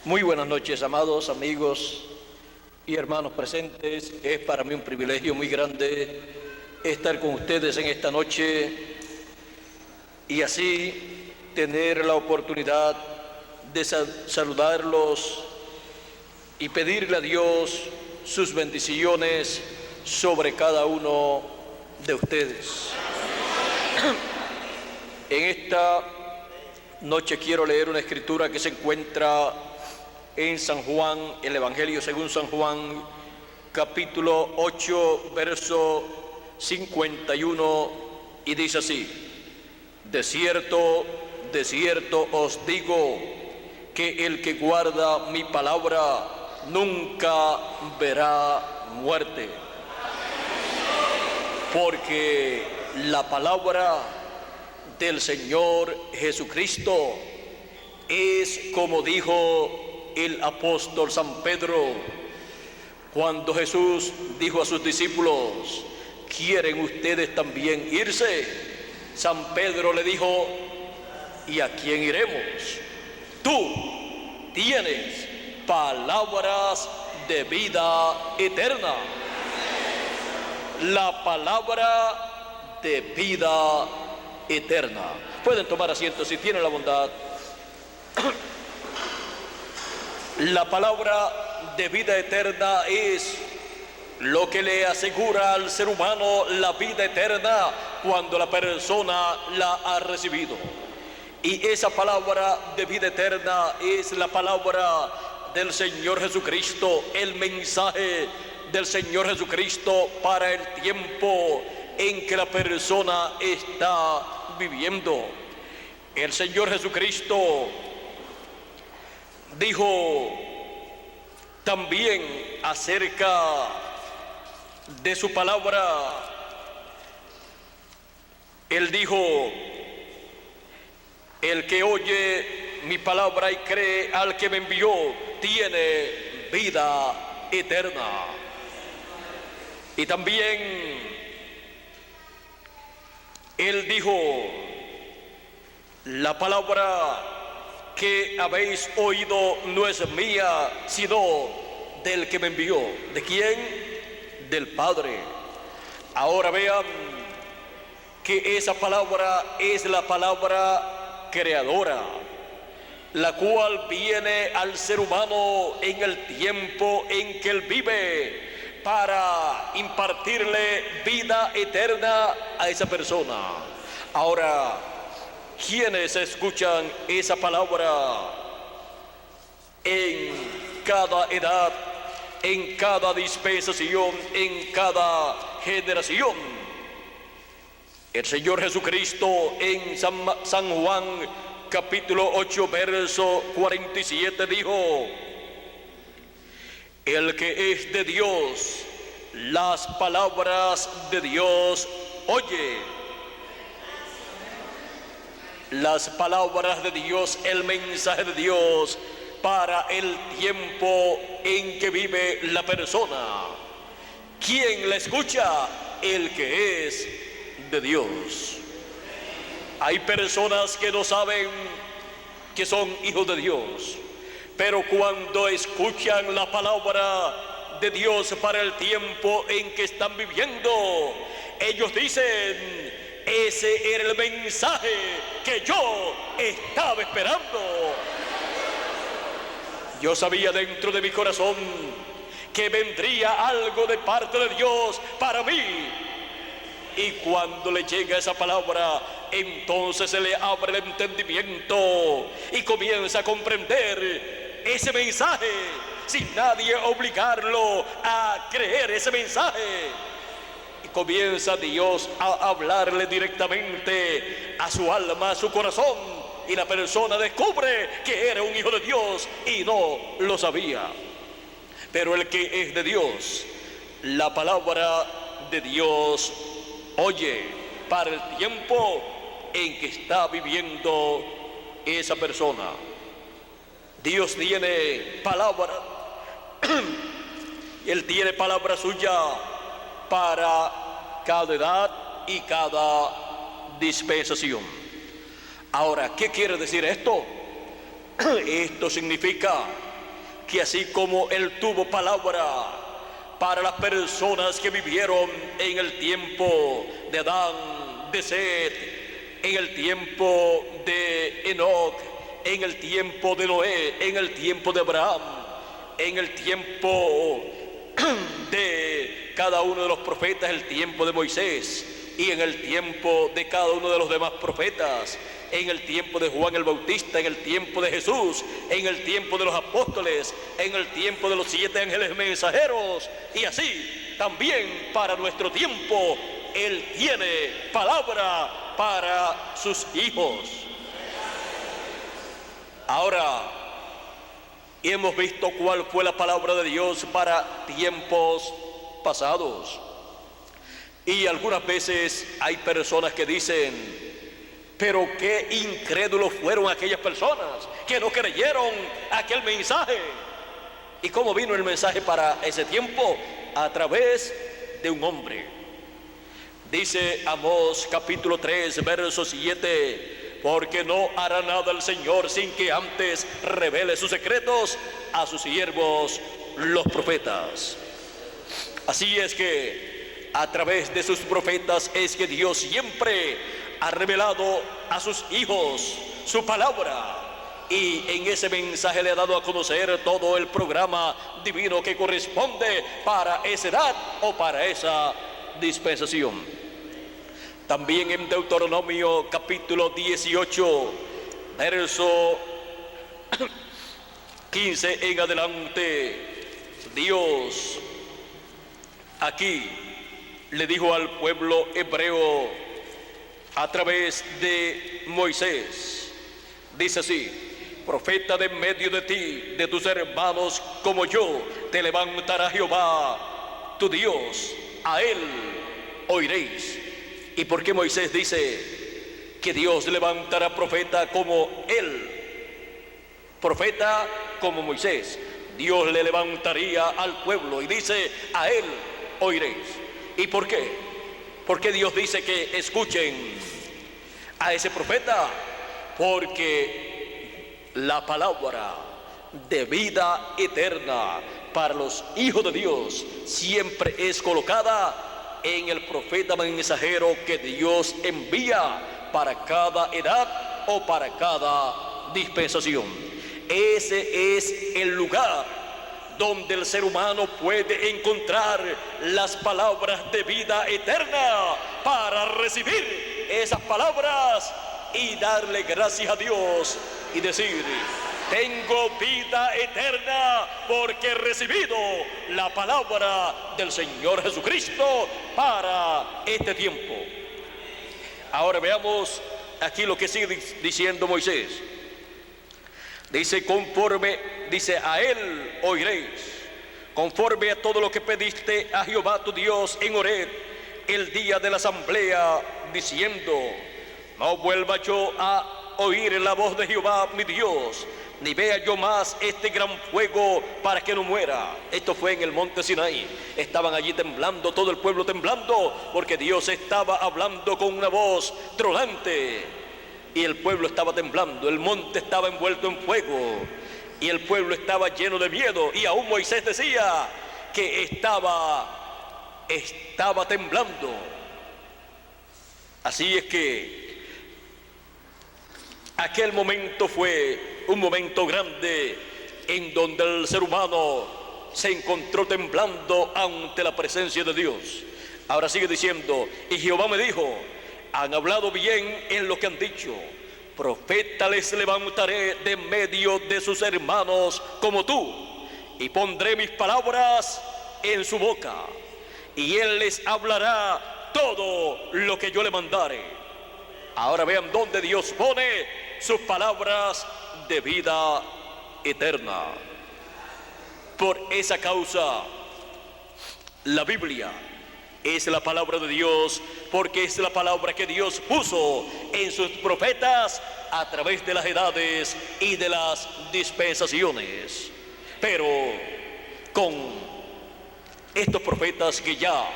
Muy buenas noches, amados amigos y hermanos presentes. Es para mí un privilegio muy grande estar con ustedes en esta noche y así tener la oportunidad de saludarlos y pedirle a Dios sus bendiciones sobre cada uno de ustedes. En esta noche quiero leer una escritura que se encuentra en San Juan, el Evangelio según San Juan, capítulo 8, verso 51, y dice así: de cierto os digo, que el que guarda mi palabra nunca verá muerte. Porque la palabra del Señor Jesucristo es como dijo el apóstol San Pedro cuando Jesús dijo a sus discípulos: ¿quieren ustedes también irse? San Pedro le dijo: ¿y a quién iremos? Tú tienes palabras de vida eterna. La palabra de vida eterna. Pueden tomar asiento si tienen la bondad. La palabra de vida eterna es lo que le asegura al ser humano la vida eterna cuando la persona la ha recibido. Y esa palabra de vida eterna es la palabra del Señor Jesucristo, el mensaje del Señor Jesucristo para el tiempo en que la persona está viviendo. El Señor Jesucristo dijo también acerca de su palabra. Él dijo: el que oye mi palabra y cree al que me envió tiene vida eterna. Y también Él dijo: la palabra que habéis oído no es mía, sino del que me envió. ¿De quién? Del Padre. Ahora vean que esa palabra es la palabra creadora, la cual viene al ser humano en el tiempo en que él vive para impartirle vida eterna a esa persona. Ahora, ¿quiénes escuchan esa palabra en cada edad, en cada dispensación, en cada generación? El Señor Jesucristo en San Juan capítulo 8 verso 47 dijo: el que es de Dios, las palabras de Dios oye. Las palabras de Dios, el mensaje de Dios para el tiempo en que vive la persona. ¿Quién la escucha? El que es de Dios. Hay personas que no saben que son hijos de Dios, pero cuando escuchan la palabra de Dios para el tiempo en que están viviendo, ellos dicen: ese era el mensaje que yo estaba esperando. Yo sabía dentro de mi corazón que vendría algo de parte de Dios para mí. Y cuando le llega esa palabra, entonces se le abre el entendimiento y comienza a comprender ese mensaje sin nadie obligarlo a creer ese mensaje. Y comienza Dios a hablarle directamente a su alma, a su corazón, y la persona descubre que era un hijo de Dios y no lo sabía. Pero el que es de Dios, la palabra de Dios oye para el tiempo en que está viviendo esa persona. Dios tiene palabra, Él tiene palabra suya para cada edad y cada dispensación. Ahora, ¿qué quiere decir esto? Esto significa que así como Él tuvo palabra para las personas que vivieron en el tiempo de Adán, de Set, en el tiempo de Enoc, en el tiempo de Noé, en el tiempo de Abraham, en el tiempo de cada uno de los profetas, el tiempo de Moisés, y en el tiempo de cada uno de los demás profetas, en el tiempo de Juan el Bautista, en el tiempo de Jesús, en el tiempo de los apóstoles, en el tiempo de los 7 ángeles mensajeros, y así también para nuestro tiempo Él tiene palabra para sus hijos. Ahora hemos visto cuál fue la palabra de Dios para tiempos pasados, y algunas veces hay personas que dicen: pero qué incrédulos fueron aquellas personas que no creyeron aquel mensaje. ¿Y cómo vino el mensaje para ese tiempo? A través de un hombre. Dice Amós capítulo 3 verso 7: porque no hará nada el Señor sin que antes revele sus secretos a sus siervos los profetas. Así es que a través de sus profetas es que Dios siempre ha revelado a sus hijos su palabra, y en ese mensaje le ha dado a conocer todo el programa divino que corresponde para esa edad o para esa dispensación. También en Deuteronomio capítulo 18 verso 15 en adelante, Dios aquí le dijo al pueblo hebreo a través de Moisés, dice así: profeta de en medio de ti, de tus hermanos como yo, te levantará Jehová tu Dios, a Él oiréis. ¿Y por qué Moisés dice que Dios levantará profeta como Él? Profeta como Moisés. Dios le levantaría al pueblo y dice: a Él oiréis. ¿Y por qué? Porque Dios dice que escuchen a ese profeta, porque la palabra de vida eterna para los hijos de Dios siempre es colocada en el profeta mensajero que Dios envía para cada edad o para cada dispensación. Ese es el lugar donde el ser humano puede encontrar las palabras de vida eterna para recibir esas palabras y darle gracias a Dios y decir: tengo vida eterna porque he recibido la palabra del Señor Jesucristo para este tiempo. Ahora veamos aquí lo que sigue diciendo Moisés. Dice: dice, a Él oiréis, conforme a todo lo que pediste a Jehová tu Dios en Horeb, el día de la asamblea, diciendo: no vuelva yo a oír la voz de Jehová mi Dios, ni vea yo más este gran fuego para que no muera. Esto fue en el monte Sinaí. Estaban allí temblando, todo el pueblo temblando, porque Dios estaba hablando con una voz tronante. Y el pueblo estaba temblando, el monte estaba envuelto en fuego, y el pueblo estaba lleno de miedo. Y aún Moisés decía que estaba temblando. Así es que aquel momento fue un momento grande en donde el ser humano se encontró temblando ante la presencia de Dios. Ahora sigue diciendo: y Jehová me dijo: han hablado bien en lo que han dicho. Profeta les levantaré de medio de sus hermanos como tú, y pondré mis palabras en su boca, y él les hablará todo lo que yo le mandare. Ahora vean dónde Dios pone sus palabras de vida eterna. Por esa causa, la Biblia es la palabra de Dios, porque es la palabra que Dios puso en sus profetas a través de las edades y de las dispensaciones. Pero con estos profetas que ya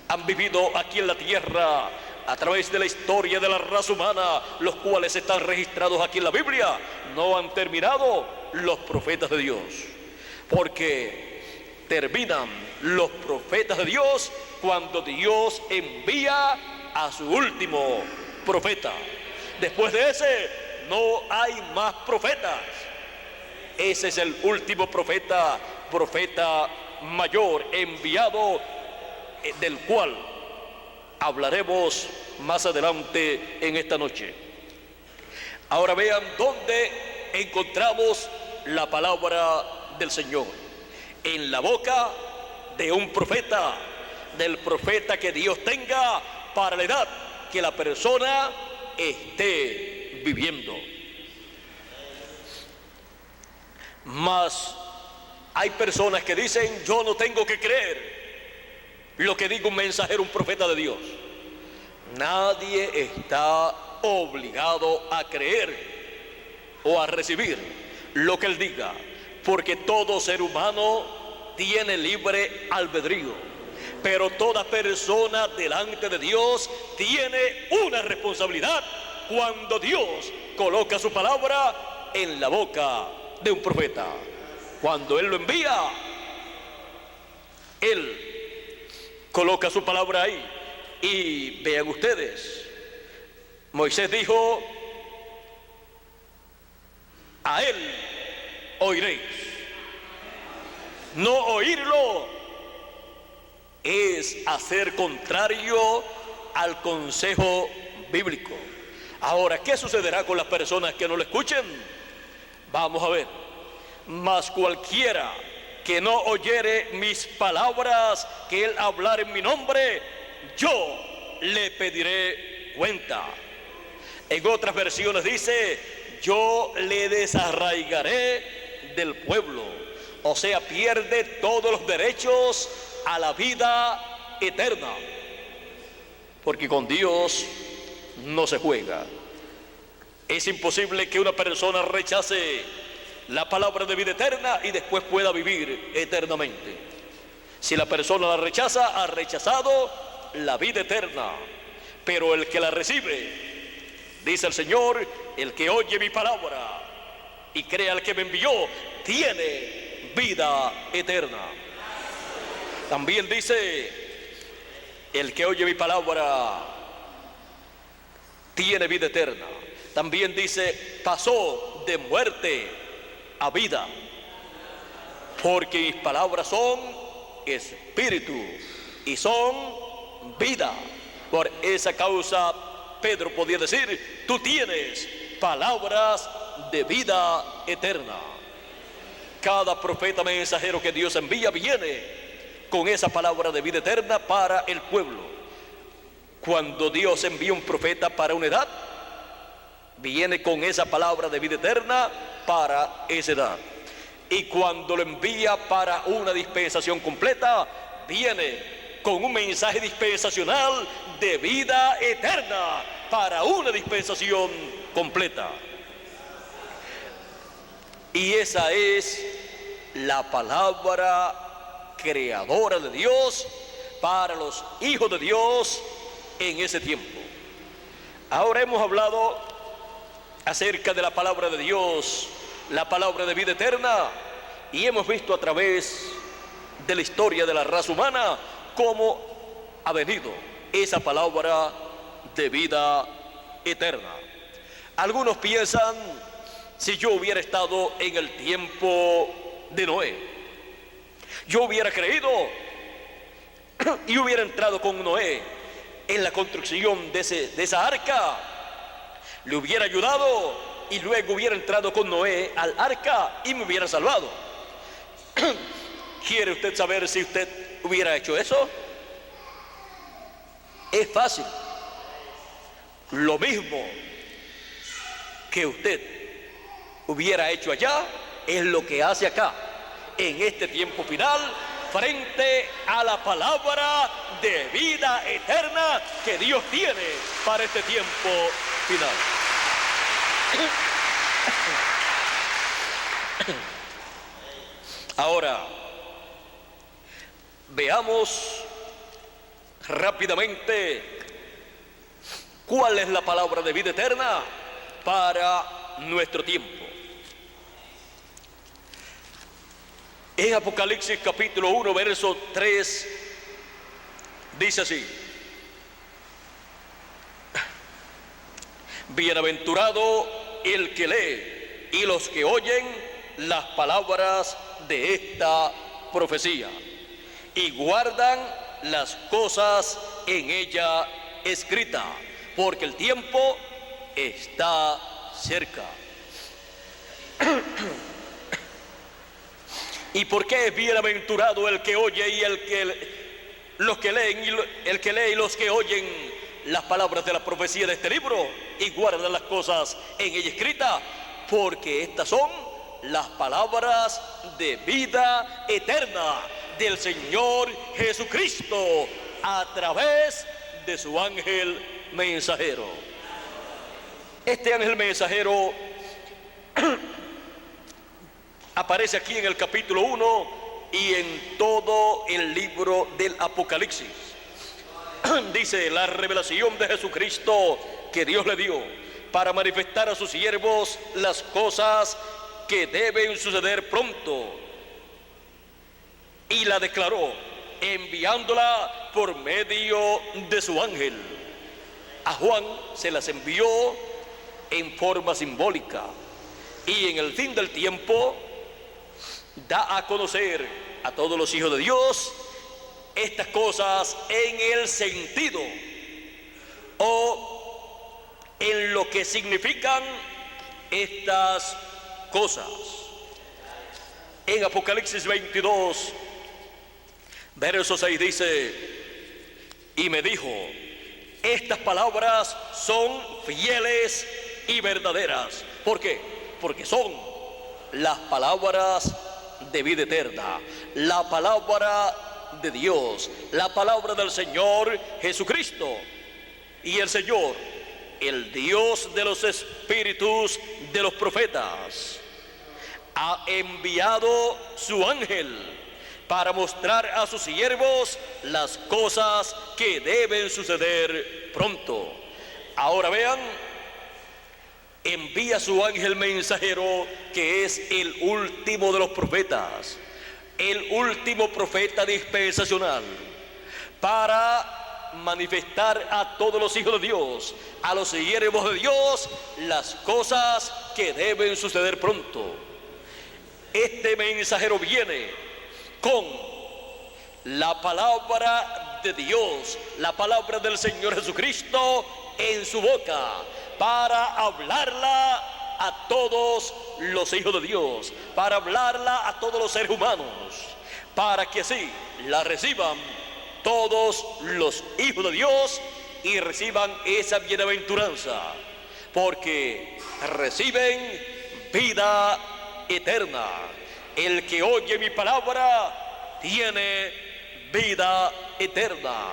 han vivido aquí en la tierra a través de la historia de la raza humana, los cuales están registrados aquí en la Biblia, no han terminado los profetas de Dios, porque terminan los profetas de Dios cuando Dios envía a su último profeta. Después de ese no hay más profetas. Ese es el último profeta, profeta mayor enviado, del cual hablaremos más adelante en esta noche. Ahora vean dónde encontramos la palabra del Señor: en la boca de un profeta, del profeta que Dios tenga para la edad que la persona esté viviendo. Mas hay personas que dicen: yo no tengo que creer lo que diga un mensajero, un profeta de Dios. Nadie está obligado a creer o a recibir lo que él diga, porque todo ser humano tiene libre albedrío, pero toda persona delante de Dios tiene una responsabilidad cuando Dios coloca su palabra en la boca de un profeta. Cuando él lo envía, él coloca su palabra ahí. Y vean ustedes, Moisés dijo: a él oiréis. No oírlo es hacer contrario al consejo bíblico. Ahora, ¿qué sucederá con las personas que no lo escuchen? Vamos a ver. Mas cualquiera que no oyere mis palabras que él hablar en mi nombre, yo le pediré cuenta. En otras versiones dice: yo le desarraigaré del pueblo. O sea, pierde todos los derechos a la vida eterna, porque con Dios no se juega. Es imposible que una persona rechace la palabra de vida eterna y después pueda vivir eternamente. Si la persona la rechaza, ha rechazado la vida eterna. Pero el que la recibe, dice el Señor: el que oye mi palabra y cree al que me envió, tiene vida eterna. También dice: el que oye mi palabra tiene vida eterna. También dice: pasó de muerte a vida, porque mis palabras son espíritu y son vida. Por esa causa Pedro podía decir: tú tienes palabras de vida eterna. Cada profeta mensajero que Dios envía viene con esa palabra de vida eterna para el pueblo. Cuando Dios envía un profeta para una edad, viene con esa palabra de vida eterna para esa edad. Y cuando lo envía para una dispensación completa, viene con un mensaje dispensacional de vida eterna para una dispensación completa. Y esa es la palabra creadora de Dios para los hijos de Dios en ese tiempo. Ahora hemos hablado acerca de la palabra de Dios, la palabra de vida eterna, y hemos visto a través de la historia de la raza humana cómo ha venido esa palabra de vida eterna. Algunos piensan: si yo hubiera estado en el tiempo de Noé, yo hubiera creído y hubiera entrado con Noé en la construcción de esa arca, le hubiera ayudado y luego hubiera entrado con Noé al arca y me hubiera salvado. ¿Quiere usted saber si usted hubiera hecho eso? Es fácil. Lo mismo que usted hubiera hecho allá es lo que hace acá, en este tiempo final, frente a la palabra de vida eterna que Dios tiene para este tiempo final. Ahora, veamos rápidamente ¿Cuál es la palabra de vida eterna para nuestro tiempo? En Apocalipsis capítulo 1, verso 3, dice así: bienaventurado el que lee y los que oyen las palabras de esta profecía y guardan las cosas en ella escritas, porque el tiempo está cerca. ¿Y por qué es bienaventurado el que oye y los que leen y el que lee y los que oyen las palabras de la profecía de este libro y guardan las cosas en ella escritas? Porque estas son las palabras de vida eterna del Señor Jesucristo a través de su ángel mensajero. Este ángel mensajero aparece aquí en el capítulo 1 y en todo el libro del Apocalipsis. Dice: la revelación de Jesucristo que Dios le dio para manifestar a sus siervos las cosas que deben suceder pronto, y la declaró enviándola por medio de su ángel. A Juan se las envió en forma simbólica, y en el fin del tiempo da a conocer a todos los hijos de Dios estas cosas en el sentido o en lo que significan estas cosas. En Apocalipsis 22, verso 6 dice: y me dijo, estas palabras son fieles y verdaderas. ¿Por qué? Porque son las palabras de vida eterna, la palabra de Dios, la palabra del Señor Jesucristo. Y el Señor, el Dios de los espíritus de los profetas, ha enviado su ángel para mostrar a sus siervos las cosas que deben suceder pronto. Ahora vean, envía su ángel mensajero, que es el último de los profetas, el último profeta dispensacional, para manifestar a todos los hijos de Dios, a los siervos de Dios, las cosas que deben suceder pronto. Este mensajero viene con la palabra de Dios, la palabra del Señor Jesucristo en su boca, para hablarla a todos los hijos de Dios, para hablarla a todos los seres humanos, para que así la reciban todos los hijos de Dios y reciban esa bienaventuranza, porque reciben vida eterna. El que oye mi palabra tiene vida eterna.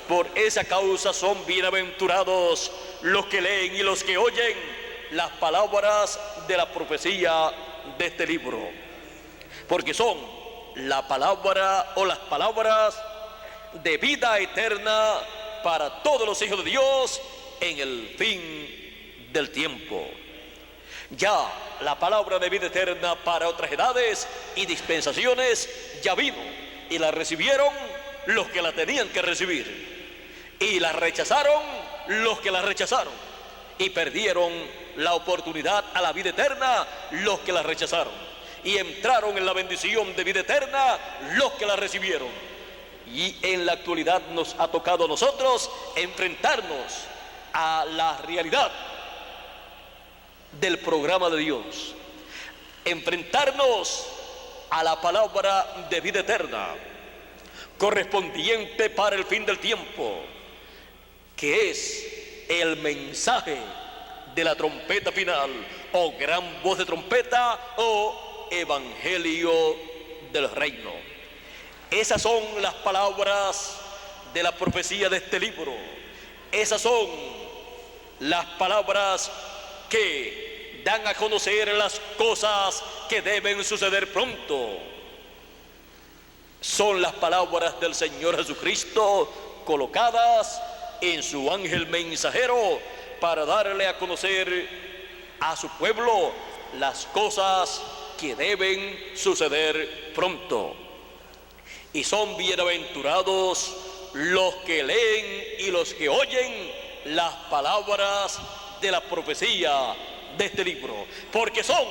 Por esa causa son bienaventurados los que leen y los que oyen las palabras de la profecía de este libro, porque son la palabra o las palabras de vida eterna para todos los hijos de Dios en el fin del tiempo. Ya la palabra de vida eterna para otras edades y dispensaciones ya vino, y la recibieron los que la tenían que recibir, y la rechazaron los que la rechazaron, y perdieron la oportunidad a la vida eterna los que la rechazaron, y entraron en la bendición de vida eterna los que la recibieron. Y en la actualidad nos ha tocado a nosotros enfrentarnos a la realidad del programa de Dios, enfrentarnos a la palabra de vida eterna correspondiente para el fin del tiempo, que es el mensaje de la trompeta final, o gran voz de trompeta, o evangelio del reino. Esas son las palabras de la profecía de este libro. Esas son las palabras que dan a conocer las cosas que deben suceder pronto. Son las palabras del Señor Jesucristo colocadas en su ángel mensajero para darle a conocer a su pueblo las cosas que deben suceder pronto. Y son bienaventurados los que leen y los que oyen las palabras de la profecía de este libro, porque son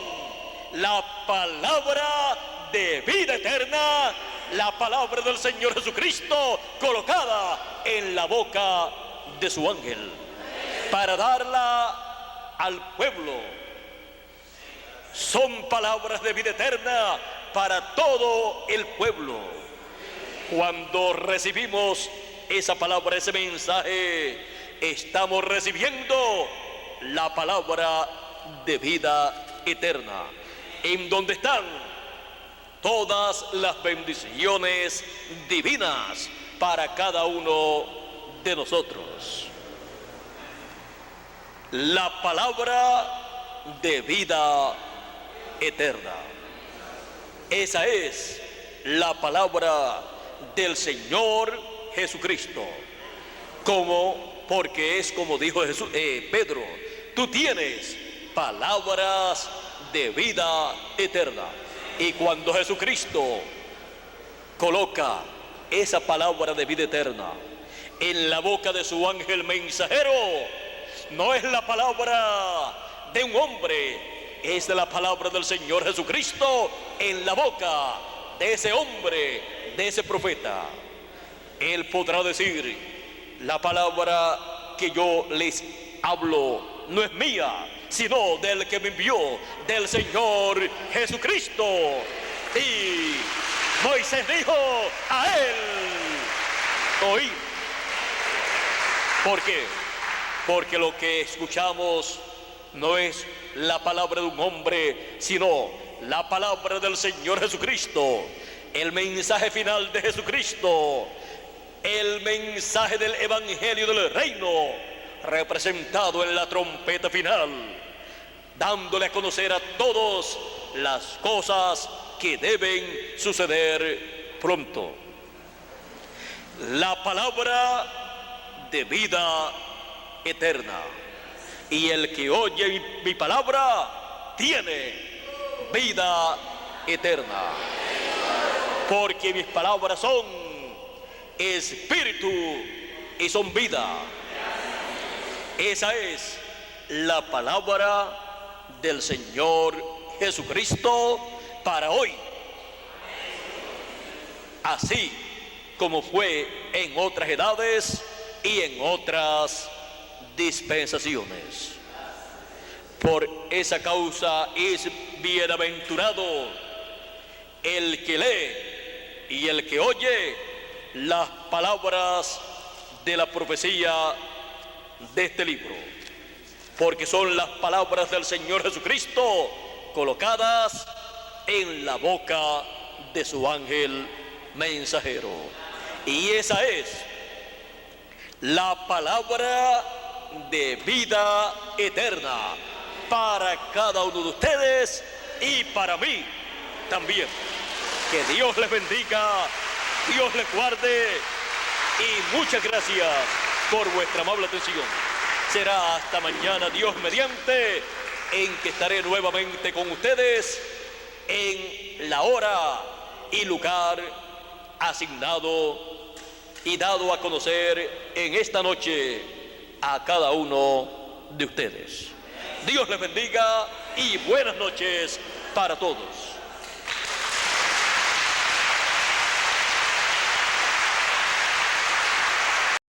la palabra de vida eterna, la palabra del Señor Jesucristo colocada en la boca de su ángel para darla al pueblo. Son palabras de vida eterna para todo el pueblo. Cuando recibimos esa palabra, ese mensaje, estamos recibiendo la palabra de vida eterna, en donde están todas las bendiciones divinas para cada uno de nosotros. La palabra de vida eterna. Esa es la palabra del Señor Jesucristo. Porque es como dijo Pedro, tú tienes palabras de vida eterna. Y cuando Jesucristo coloca esa palabra de vida eterna en la boca de su ángel mensajero, no es la palabra de un hombre, es la palabra del Señor Jesucristo en la boca de ese hombre, de ese profeta. Él podrá decir, la palabra que yo les hablo no es mía, sino del que me envió, del Señor Jesucristo. Y Moisés dijo a él, oí. ¿Por qué? Porque lo que escuchamos no es la palabra de un hombre, sino la palabra del Señor Jesucristo, el mensaje final de Jesucristo, el mensaje del Evangelio del Reino, representado en la trompeta final, dándole a conocer a todos las cosas que deben suceder pronto. La palabra de vida eterna. Y el que oye mi palabra tiene vida eterna. Porque mis palabras son espíritu y son vida. Esa es la palabra del Señor Jesucristo para hoy. Así como fue en otras edades y en otras dispensaciones. Por esa causa es bienaventurado el que lee y el que oye las palabras de la profecía de este libro, porque son las palabras del Señor Jesucristo colocadas en la boca de su ángel mensajero. Y esa es la palabra de vida eterna para cada uno de ustedes y para mí también. Que Dios les bendiga, Dios les guarde y muchas gracias por vuestra amable atención. Será hasta mañana, Dios mediante, en que estaré nuevamente con ustedes en la hora y lugar asignado y dado a conocer en esta noche a cada uno de ustedes. Dios les bendiga y buenas noches para todos.